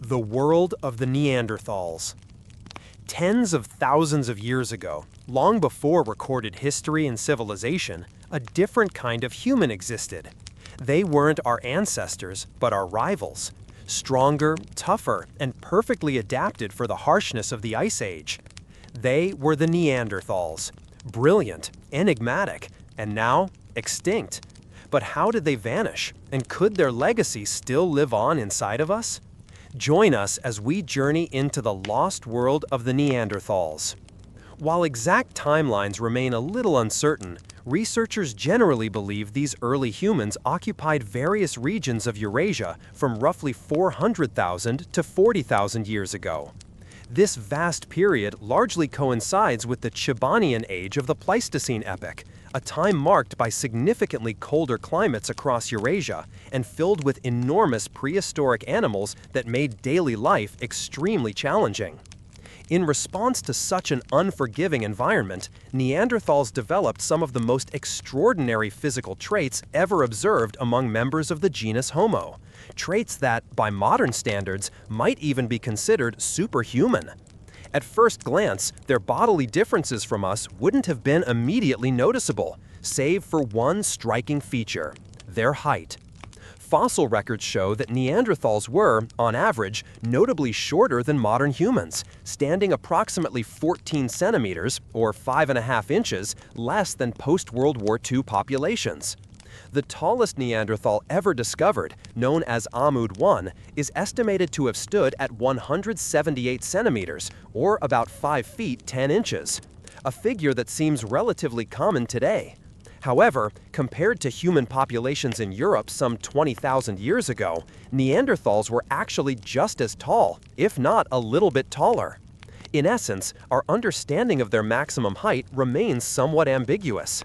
The world of the Neanderthals. Tens of thousands of years ago, long before recorded history and civilization, a different kind of human existed. They weren't our ancestors, but our rivals. Stronger, tougher, and perfectly adapted for the harshness of the Ice Age. They were the Neanderthals. Brilliant, enigmatic, and now extinct. But how did they vanish? And could their legacy still live on inside of us? Join us as we journey into the lost world of the Neanderthals. While exact timelines remain a little uncertain, researchers generally believe these early humans occupied various regions of Eurasia from roughly 400,000 to 40,000 years ago. This vast period largely coincides with the Chibanian age of the Pleistocene epoch, a time marked by significantly colder climates across Eurasia and filled with enormous prehistoric animals that made daily life extremely challenging. In response to such an unforgiving environment, Neanderthals developed some of the most extraordinary physical traits ever observed among members of the genus Homo. Traits that, by modern standards, might even be considered superhuman. At first glance, their bodily differences from us wouldn't have been immediately noticeable, save for one striking feature: their height. Fossil records show that Neanderthals were, on average, notably shorter than modern humans, standing approximately 14 centimeters, or 5.5 inches, less than post-World War II populations. The tallest Neanderthal ever discovered, known as Ahmoud 1, is estimated to have stood at 178 centimeters, or about 5 feet 10 inches, a figure that seems relatively common today. However, compared to human populations in Europe some 20,000 years ago, Neanderthals were actually just as tall, if not a little bit taller. In essence, our understanding of their maximum height remains somewhat ambiguous.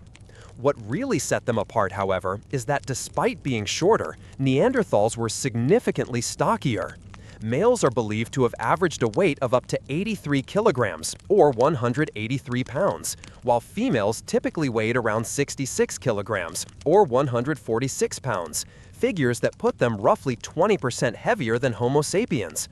What really set them apart, however, is that despite being shorter, Neanderthals were significantly stockier. Males are believed to have averaged a weight of up to 83 kilograms, or 183 pounds, while females typically weighed around 66 kilograms, or 146 pounds, figures that put them roughly 20% heavier than Homo sapiens.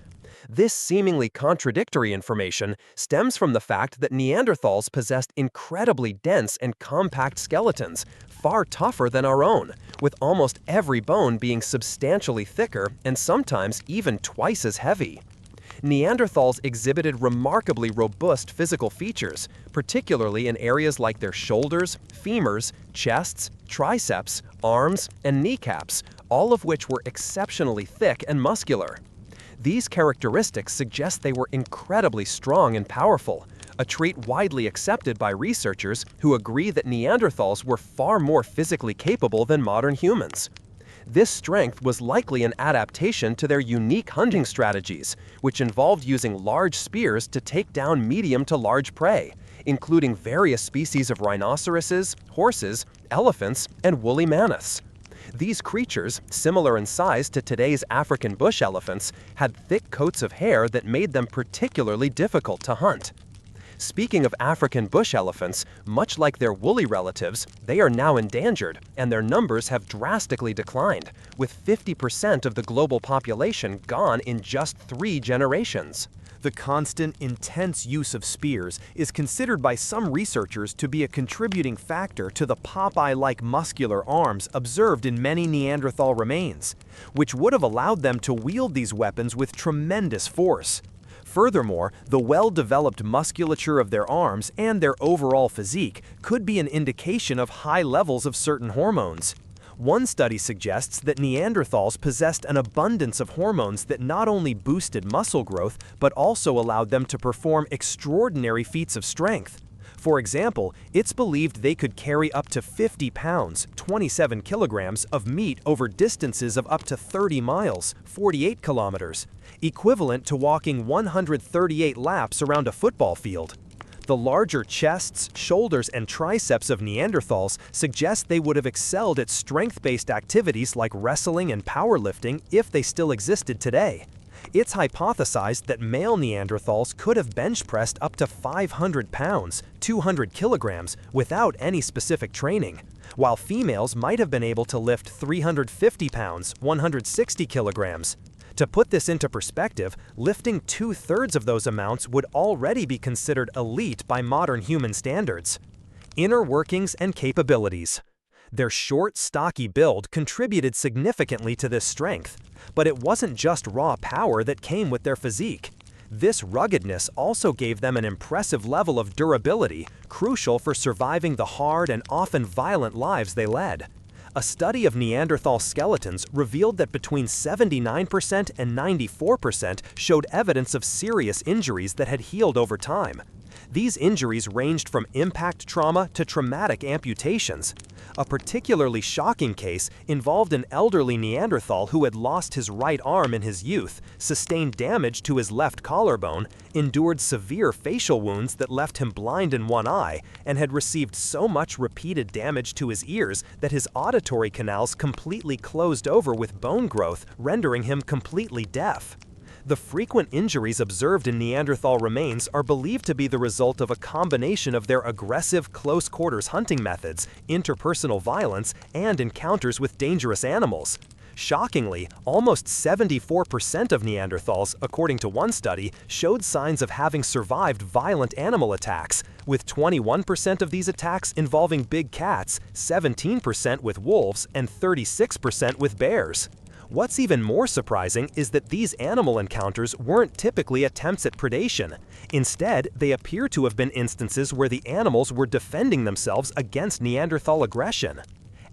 This seemingly contradictory information stems from the fact that Neanderthals possessed incredibly dense and compact skeletons, far tougher than our own, with almost every bone being substantially thicker and sometimes even twice as heavy. Neanderthals exhibited remarkably robust physical features, particularly in areas like their shoulders, femurs, chests, triceps, arms, and kneecaps, all of which were exceptionally thick and muscular. These characteristics suggest they were incredibly strong and powerful, a trait widely accepted by researchers who agree that Neanderthals were far more physically capable than modern humans. This strength was likely an adaptation to their unique hunting strategies, which involved using large spears to take down medium to large prey, including various species of rhinoceroses, horses, elephants, and woolly mammoths. These creatures, similar in size to today's African bush elephants, had thick coats of hair that made them particularly difficult to hunt. Speaking of African bush elephants, much like their woolly relatives, they are now endangered, and their numbers have drastically declined, with 50% of the global population gone in just 3 generations. The constant, intense use of spears is considered by some researchers to be a contributing factor to the Popeye-like muscular arms observed in many Neanderthal remains, which would have allowed them to wield these weapons with tremendous force. Furthermore, the well-developed musculature of their arms and their overall physique could be an indication of high levels of certain hormones. One study suggests that Neanderthals possessed an abundance of hormones that not only boosted muscle growth, but also allowed them to perform extraordinary feats of strength. For example, it's believed they could carry up to 50 pounds, 27 kilograms, of meat over distances of up to 30 miles, 48 kilometers, equivalent to walking 138 laps around a football field. The larger chests, shoulders, and triceps of Neanderthals suggest they would have excelled at strength-based activities like wrestling and powerlifting if they still existed today. It's hypothesized that male Neanderthals could have bench-pressed up to 500 pounds, 200 kilograms, without any specific training, while females might have been able to lift 350 pounds, 160 kilograms. To put this into perspective, lifting 2/3 of those amounts would already be considered elite by modern human standards. Inner workings and capabilities. Their short, stocky build contributed significantly to this strength, but it wasn't just raw power that came with their physique. This ruggedness also gave them an impressive level of durability, crucial for surviving the hard and often violent lives they led. A study of Neanderthal skeletons revealed that between 79% and 94% showed evidence of serious injuries that had healed over time. These injuries ranged from impact trauma to traumatic amputations. A particularly shocking case involved an elderly Neanderthal who had lost his right arm in his youth, sustained damage to his left collarbone, endured severe facial wounds that left him blind in one eye, and had received so much repeated damage to his ears that his auditory canals completely closed over with bone growth, rendering him completely deaf. The frequent injuries observed in Neanderthal remains are believed to be the result of a combination of their aggressive close-quarters hunting methods, interpersonal violence, and encounters with dangerous animals. Shockingly, almost 74% of Neanderthals, according to one study, showed signs of having survived violent animal attacks, with 21% of these attacks involving big cats, 17% with wolves, and 36% with bears. What's even more surprising is that these animal encounters weren't typically attempts at predation. Instead, they appear to have been instances where the animals were defending themselves against Neanderthal aggression.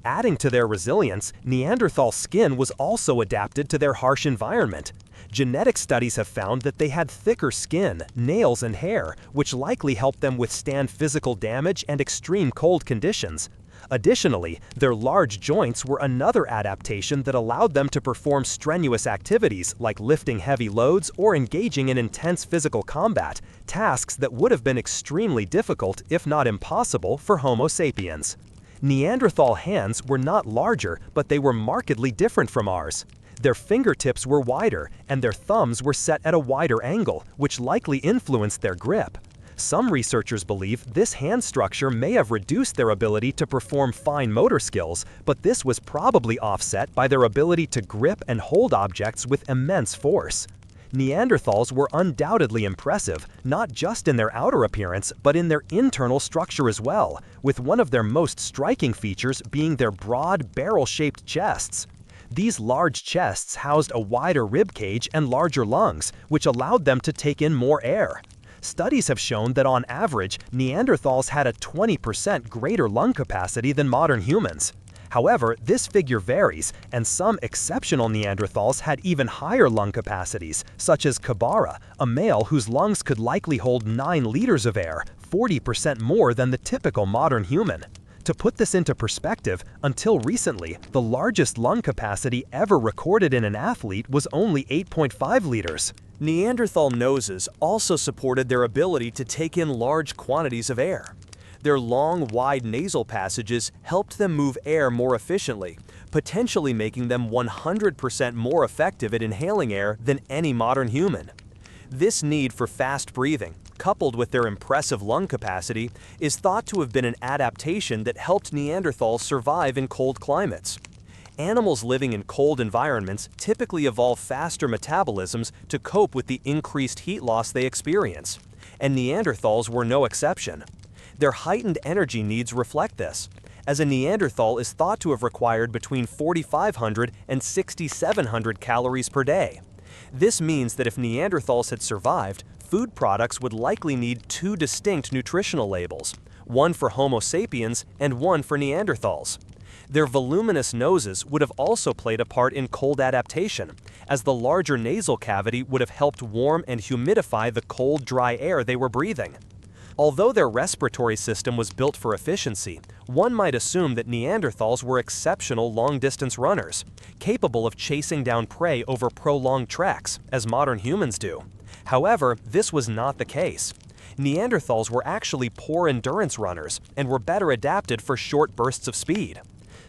Adding to their resilience, Neanderthal skin was also adapted to their harsh environment. Genetic studies have found that they had thicker skin, nails, and hair, which likely helped them withstand physical damage and extreme cold conditions. Additionally, their large joints were another adaptation that allowed them to perform strenuous activities like lifting heavy loads or engaging in intense physical combat, tasks that would have been extremely difficult, if not impossible, for Homo sapiens. Neanderthal hands were not larger, but they were markedly different from ours. Their fingertips were wider, and their thumbs were set at a wider angle, which likely influenced their grip. Some researchers believe this hand structure may have reduced their ability to perform fine motor skills, but this was probably offset by their ability to grip and hold objects with immense force. Neanderthals were undoubtedly impressive, not just in their outer appearance, but in their internal structure as well, with one of their most striking features being their broad, barrel-shaped chests. These large chests housed a wider rib cage and larger lungs, which allowed them to take in more air. Studies have shown that on average, Neanderthals had a 20% greater lung capacity than modern humans. However, this figure varies, and some exceptional Neanderthals had even higher lung capacities, such as Kabara, a male whose lungs could likely hold 9 liters of air, 40% more than the typical modern human. To put this into perspective, until recently, the largest lung capacity ever recorded in an athlete was only 8.5 liters. Neanderthal noses also supported their ability to take in large quantities of air. Their long, wide nasal passages helped them move air more efficiently, potentially making them 100% more effective at inhaling air than any modern human. This need for fast breathing, coupled with their impressive lung capacity, is thought to have been an adaptation that helped Neanderthals survive in cold climates. Animals living in cold environments typically evolve faster metabolisms to cope with the increased heat loss they experience, and Neanderthals were no exception. Their heightened energy needs reflect this, as a Neanderthal is thought to have required between 4,500 and 6,700 calories per day. This means that if Neanderthals had survived, food products would likely need 2 distinct nutritional labels, one for Homo sapiens and one for Neanderthals. Their voluminous noses would have also played a part in cold adaptation, as the larger nasal cavity would have helped warm and humidify the cold, dry air they were breathing. Although their respiratory system was built for efficiency, one might assume that Neanderthals were exceptional long-distance runners, capable of chasing down prey over prolonged treks, as modern humans do. However, this was not the case. Neanderthals were actually poor endurance runners and were better adapted for short bursts of speed.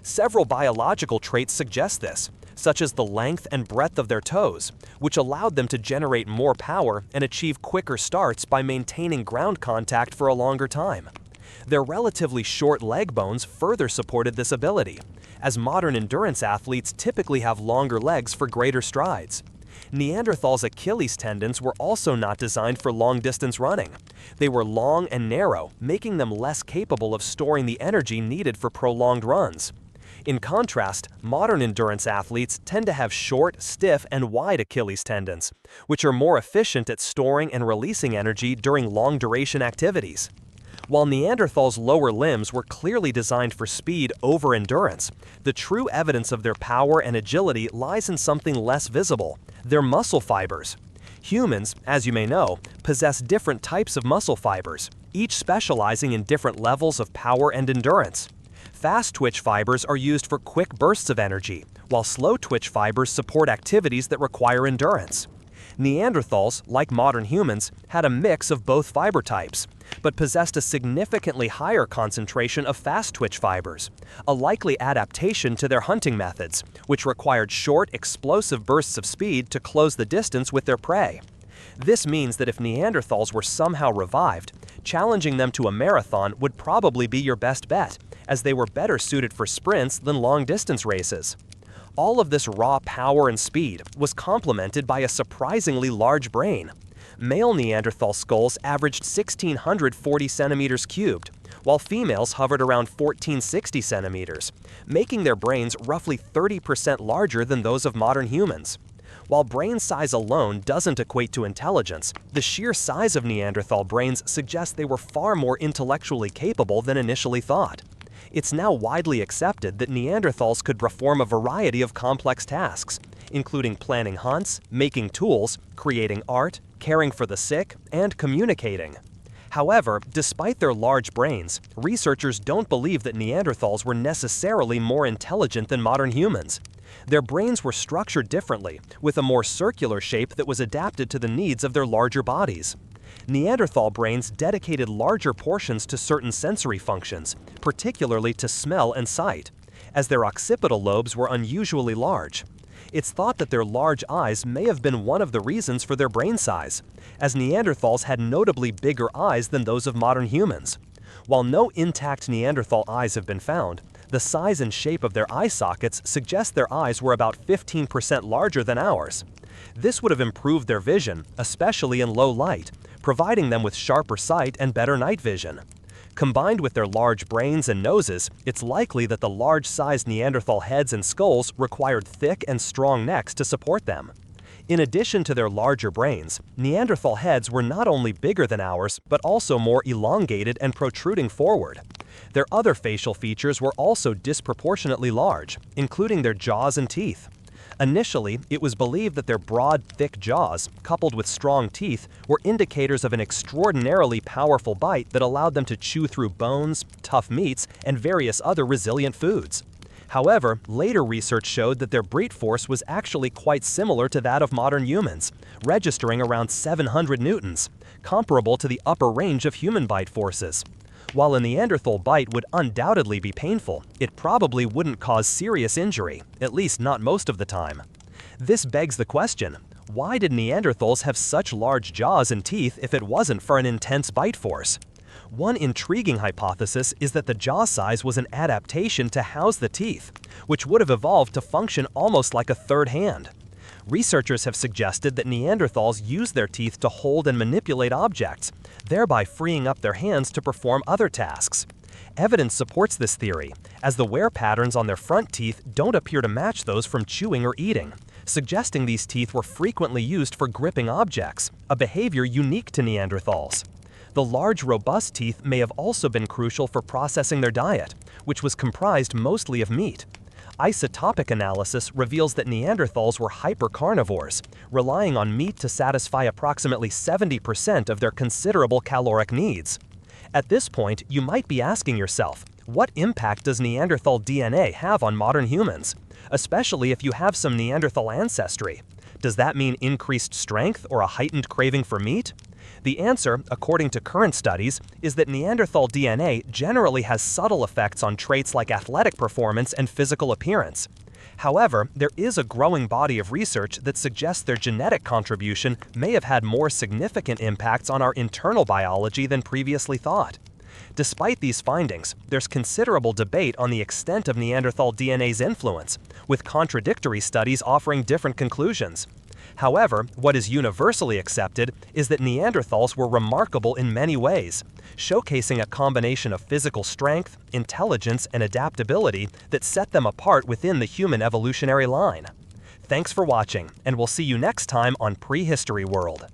Several biological traits suggest this, such as the length and breadth of their toes, which allowed them to generate more power and achieve quicker starts by maintaining ground contact for a longer time. Their relatively short leg bones further supported this ability, as modern endurance athletes typically have longer legs for greater strides. Neanderthals' Achilles tendons were also not designed for long-distance running. They were long and narrow, making them less capable of storing the energy needed for prolonged runs. In contrast, modern endurance athletes tend to have short, stiff, and wide Achilles tendons, which are more efficient at storing and releasing energy during long-duration activities. While Neanderthals' lower limbs were clearly designed for speed over endurance, the true evidence of their power and agility lies in something less visible: their muscle fibers. Humans, as you may know, possess different types of muscle fibers, each specializing in different levels of power and endurance. Fast-twitch fibers are used for quick bursts of energy, while slow-twitch fibers support activities that require endurance. Neanderthals, like modern humans, had a mix of both fiber types, but possessed a significantly higher concentration of fast-twitch fibers, a likely adaptation to their hunting methods, which required short, explosive bursts of speed to close the distance with their prey. This means that if Neanderthals were somehow revived, challenging them to a marathon would probably be your best bet, as they were better suited for sprints than long-distance races. All of this raw power and speed was complemented by a surprisingly large brain. Male Neanderthal skulls averaged 1,640 centimeters cubed, while females hovered around 1,460 centimeters, making their brains roughly 30% larger than those of modern humans. While brain size alone doesn't equate to intelligence, the sheer size of Neanderthal brains suggests they were far more intellectually capable than initially thought. It's now widely accepted that Neanderthals could perform a variety of complex tasks, including planning hunts, making tools, creating art, caring for the sick, and communicating. However, despite their large brains, researchers don't believe that Neanderthals were necessarily more intelligent than modern humans. Their brains were structured differently, with a more circular shape that was adapted to the needs of their larger bodies. Neanderthal brains dedicated larger portions to certain sensory functions, particularly to smell and sight, as their occipital lobes were unusually large. It's thought that their large eyes may have been one of the reasons for their brain size, as Neanderthals had notably bigger eyes than those of modern humans. While no intact Neanderthal eyes have been found, the size and shape of their eye sockets suggest their eyes were about 15% larger than ours. This would have improved their vision, especially in low light, providing them with sharper sight and better night vision. Combined with their large brains and noses, it's likely that the large-sized Neanderthal heads and skulls required thick and strong necks to support them. In addition to their larger brains, Neanderthal heads were not only bigger than ours, but also more elongated and protruding forward. Their other facial features were also disproportionately large, including their jaws and teeth. Initially, it was believed that their broad, thick jaws, coupled with strong teeth, were indicators of an extraordinarily powerful bite that allowed them to chew through bones, tough meats, and various other resilient foods. However, later research showed that their brute force was actually quite similar to that of modern humans, registering around 700 newtons, comparable to the upper range of human bite forces. While a Neanderthal bite would undoubtedly be painful, it probably wouldn't cause serious injury, at least not most of the time. This begs the question: why did Neanderthals have such large jaws and teeth if it wasn't for an intense bite force? One intriguing hypothesis is that the jaw size was an adaptation to house the teeth, which would have evolved to function almost like a third hand. Researchers have suggested that Neanderthals used their teeth to hold and manipulate objects, thereby freeing up their hands to perform other tasks. Evidence supports this theory, as the wear patterns on their front teeth don't appear to match those from chewing or eating, suggesting these teeth were frequently used for gripping objects, a behavior unique to Neanderthals. The large, robust teeth may have also been crucial for processing their diet, which was comprised mostly of meat. Isotopic analysis reveals that Neanderthals were hypercarnivores, relying on meat to satisfy approximately 70% of their considerable caloric needs. At this point, you might be asking yourself, what impact does Neanderthal DNA have on modern humans? Especially if you have some Neanderthal ancestry. Does that mean increased strength or a heightened craving for meat? The answer, according to current studies, is that Neanderthal DNA generally has subtle effects on traits like athletic performance and physical appearance. However, there is a growing body of research that suggests their genetic contribution may have had more significant impacts on our internal biology than previously thought. Despite these findings, there's considerable debate on the extent of Neanderthal DNA's influence, with contradictory studies offering different conclusions. However, what is universally accepted is that Neanderthals were remarkable in many ways, showcasing a combination of physical strength, intelligence, and adaptability that set them apart within the human evolutionary line. Thanks for watching, and we'll see you next time on Prehistory World.